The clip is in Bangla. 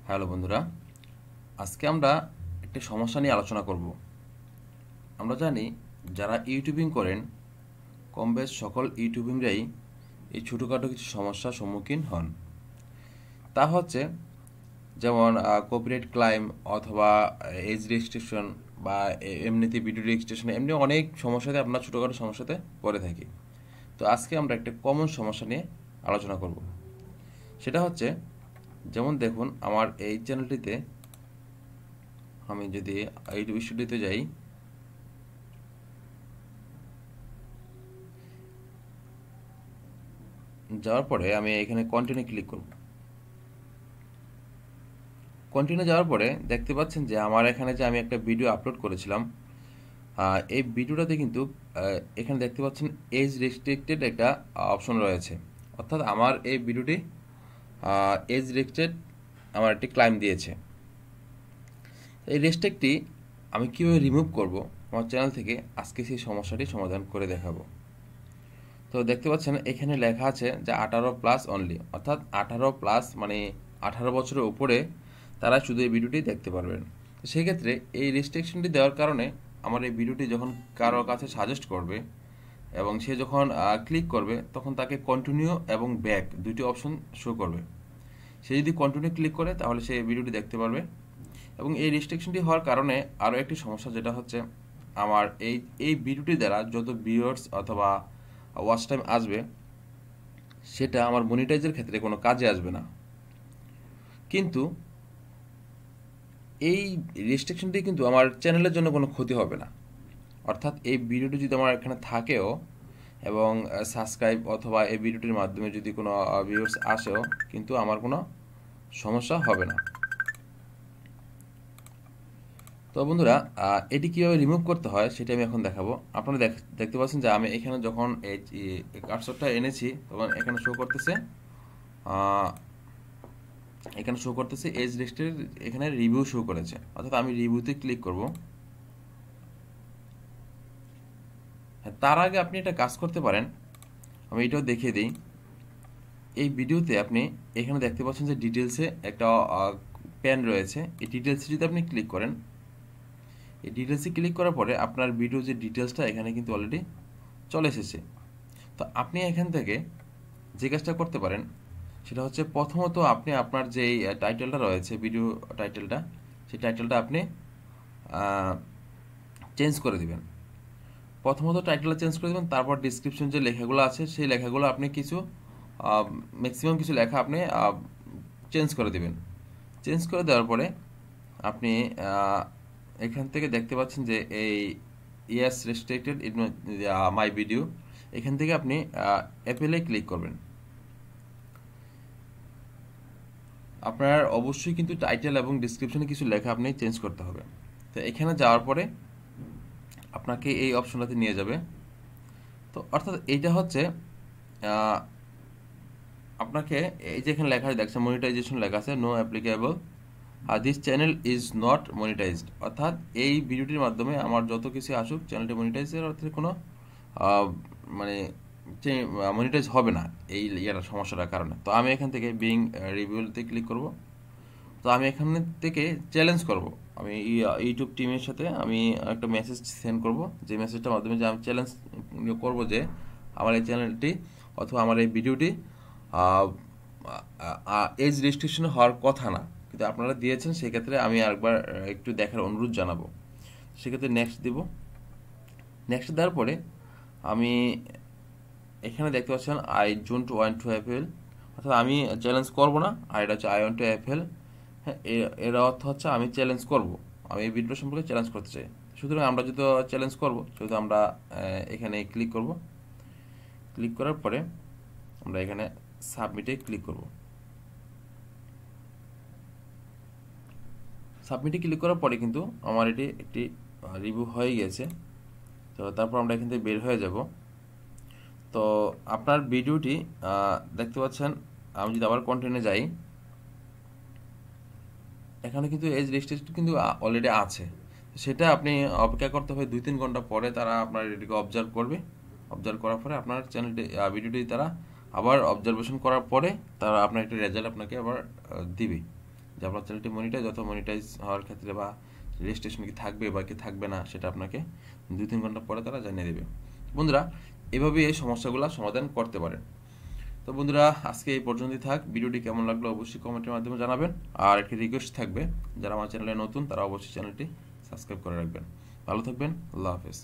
হ্যালো বন্ধুরা, আজকে আমরা একটি সমস্যা নিয়ে আলোচনা করব। আমরা জানি যারা ইউটিউবিং করেন কম বেশ সকল ইউটিউবিংরাই এই ছোটোখাটো কিছু সমস্যার সম্মুখীন হন। তা হচ্ছে যেমন কপিরাইট ক্লাইম অথবা এজ রেস্ট্রিকশন বা এমনিতে ভিডিও রেজিস্ট্রেশন, এমনি অনেক সমস্যাতে আমরা ছোটোখাটো সমস্যাতে পড়ে থাকি। তো আজকে আমরা একটা কমন সমস্যা নিয়ে আলোচনা করব। সেটা হচ্ছে যেমন দেখুন, আমার এই চ্যানেলটিতে আমি যদি ইউটিউব স্টুডিওতে যাই, যাওয়ার পরে আমি এখানে কন্টিনিউ ক্লিক করব। কন্টিনিউ যাওয়ার পরে দেখতে পাচ্ছেন যে আমার এখানে যে আমি একটা ভিডিও আপলোড করেছিলাম, এই ভিডিওটাতে কিন্তু এখানে দেখতে পাচ্ছেন এজ রেস্ট্রিক্টেড একটা অপশন রয়েছে। অর্থাৎ আমার এই ভিডিওটি এজ রেস্ট্রিক্টেড আমার একটি ক্লাইম দিয়েছে। এই রেস্ট্রিক্টটি আমি কীভাবে রিমুভ করব আমার চ্যানেল থেকে, আজকে সেই সমস্যাটি সমাধান করে দেখাবো। তো দেখতে পাচ্ছেন এখানে লেখা আছে যে 18+ অনলি, অর্থাৎ 18+ মানে 18 বছরের উপরে তারা শুধু এই ভিডিওটি দেখতে পারবেন। তো সেক্ষেত্রে এই রেস্ট্রিকশনটি দেওয়ার কারণে আমার এই ভিডিওটি যখন কারোর কাছে সাজেস্ট করবে এবং সে যখন ক্লিক করবে, তখন তাকে কন্টিনিউ এবং ব্যাক দুটি অপশন শো করবে। সে যদি কন্টিনিউ ক্লিক করে তাহলে সে ভিডিওটি দেখতে পারবে। এবং এই রেস্ট্রিকশনটি হওয়ার কারণে আরও একটি সমস্যা, যেটা হচ্ছে আমার এই ভিডিওটি দ্বারা যত ভিউয়ার্স অথবা ওয়াচ টাইম আসবে, সেটা আমার মনিটাইজের ক্ষেত্রে কোনো কাজে আসবে না। কিন্তু এই রেস্ট্রিকশনটি কিন্তু আমার চ্যানেলের জন্য কোনো ক্ষতি হবে না। অর্থাৎ এই ভিডিওটি যদি আমার এখানে থাকেও এবং সাবস্ক্রাইব অথবা এই ভিডিওটির মাধ্যমে যদি কোনো ভিউয়ার্স আসেও, কিন্তু আমার কোনো সমস্যা হবে না। তো বন্ধুরা, এটি কীভাবে রিমুভ করতে হয় সেটা আমি এখন দেখাবো। আপনারা দেখতে পাচ্ছেন যে আমি এখানে যখন এই কার্সরটা এনেছি, তখন এখানে শো করতেছে এজ রেস্টের এখানে রিভিউ শো করেছে। অর্থাৎ আমি রিভিউতে ক্লিক করব। হ্যাঁ, তার আগে আপনি একটা কাজ করতে পারেন, আমি এটাও দেখিয়ে দিই। এই ভিডিওতে আপনি এখানে দেখতে পাচ্ছেন যে ডিটেলসে একটা প্যান রয়েছে। এই ডিটেলসে যদি আপনি ক্লিক করেন, এই ডিটেলসে ক্লিক করার পরে আপনার ভিডিও যে ডিটেলসটা এখানে কিন্তু অলরেডি চলে এসেছে। তো আপনি এখান থেকে যে কাজটা করতে পারেন সেটা হচ্ছে, প্রথমত আপনি আপনার যে টাইটেলটা রয়েছে, ভিডিও টাইটেলটা, সেই টাইটেলটা আপনি চেঞ্জ করে দিবেন। প্রথমত টাইটেলটা চেঞ্জ করে দেবেন, তারপর ডিসক্রিপশন যে লেখাগুলো আছে সেই লেখাগুলো আপনি কিছু ম্যাক্সিমাম কিছু লেখা আপনি চেঞ্জ করে দিবেন। চেঞ্জ করে দেওয়ার পরে আপনি এখান থেকে দেখতে পাচ্ছেন যে এই yes restricted in my video, এখান থেকে আপনি অ্যাপেলে ক্লিক করবেন। আপনার অবশ্যই কিন্তু টাইটেল এবং ডিসক্রিপশনে কিছু লেখা আপনি চেঞ্জ করতে হবে। তো এখানে যাওয়ার পরে আপনাকে এই অপশনটাতে নিয়ে যাবে। তো অর্থাৎ এইটা হচ্ছে আপনাকে এই যে এখানে লেখা আছে, দেখছেন মনিটাইজেশন লেখা আছে, no applicable, this channel is not monetised. অর্থাৎ এই ভিডিওটির মাধ্যমে আমার যত কিছু আসুক, চ্যানেলটি মনিটাইজের অর্থে কোনো মানে মনিটাইজ হবে না এই সমস্যাটার কারণে। তো আমি এখান থেকে বিং রিভিউতে ক্লিক করব। তো আমি এখান থেকে চ্যালেঞ্জ করব, আমি ইউটিউব টিমের সাথে আমি একটা মেসেজ সেন্ড করব, যে মেসেজটার মাধ্যমে যে আমি চ্যালেঞ্জ করব যে আমার এই চ্যানেলটি অথবা আমার এই ভিডিওটি এজ রেস্ট্রিকশন হওয়ার কথা না, কিন্তু আপনারা দিয়েছেন, সেক্ষেত্রে আমি আরেকবার একটু দেখার অনুরোধ জানাবো। সেক্ষেত্রে নেক্সট দিব। নেক্সট দেওয়ার পরে আমি এখানে দেখতে পাচ্ছেন I don't want to Apple, অর্থাৎ আমি চ্যালেঞ্জ করব না। আর এটা হচ্ছে আই ওয়ান্ট টু অ্যাপেল। হ্যাঁ, এর অর্থ হচ্ছে আমি চ্যালেঞ্জ করব, আমি এই ভিডিও সম্পর্কে চ্যালেঞ্জ করতে চাই। সুতরাং আমরা যদি চ্যালেঞ্জ করব, সেহেতু আমরা এখানে ক্লিক করব। ক্লিক করার পরে আমরা এখানে সাবমিটে ক্লিক করব। সাবমিটে ক্লিক করার পরে কিন্তু আমার এটি একটি রিভিউ হয়ে গেছে। তো তারপর আমরা এখান থেকে বের হয়ে যাব। তো আপনার ভিডিওটি দেখতে পাচ্ছেন, আমি যদি আবার কন্টিনিউ যাই, এখানে কিন্তু এজ রেস্ট্রিকশন কিন্তু অলরেডি আছে। সেটা আপনি অপেক্ষা করতে হবে 2-3 ঘন্টা পরে, তারা আপনার এটিকে অবজার্ভ করবে। অবজার্ভ করার পরে আপনার চ্যানেলটি ভিডিওটি তারা আবার অবজারভেশন করার পরে তারা আপনার একটি রেজাল্ট আপনাকে আবার দিবে। যে আপনার চ্যানেলটি মনিটাইজ হওয়ার ক্ষেত্রে বা রেজিস্ট্রেশন কি থাকবে বা কি থাকবে না সেটা আপনাকে 2-3 ঘন্টা পরে তারা জানিয়ে দেবে। বন্ধুরা, এভাবেই এই সমস্যাগুলো সমাধান করতে পারেন। তো বন্ধুরা, আজকে এই পর্যন্তই থাক। ভিডিওটি কেমন লাগলো অবশ্যই কমেন্টের মাধ্যমে জানাবেন। আর একটি রিকোয়েস্ট থাকবে, যারা আমার চ্যানেলে নতুন তারা অবশ্যই চ্যানেলটি সাবস্ক্রাইব করে রাখবেন। ভালো থাকবেন। আল্লাহ হাফেজ।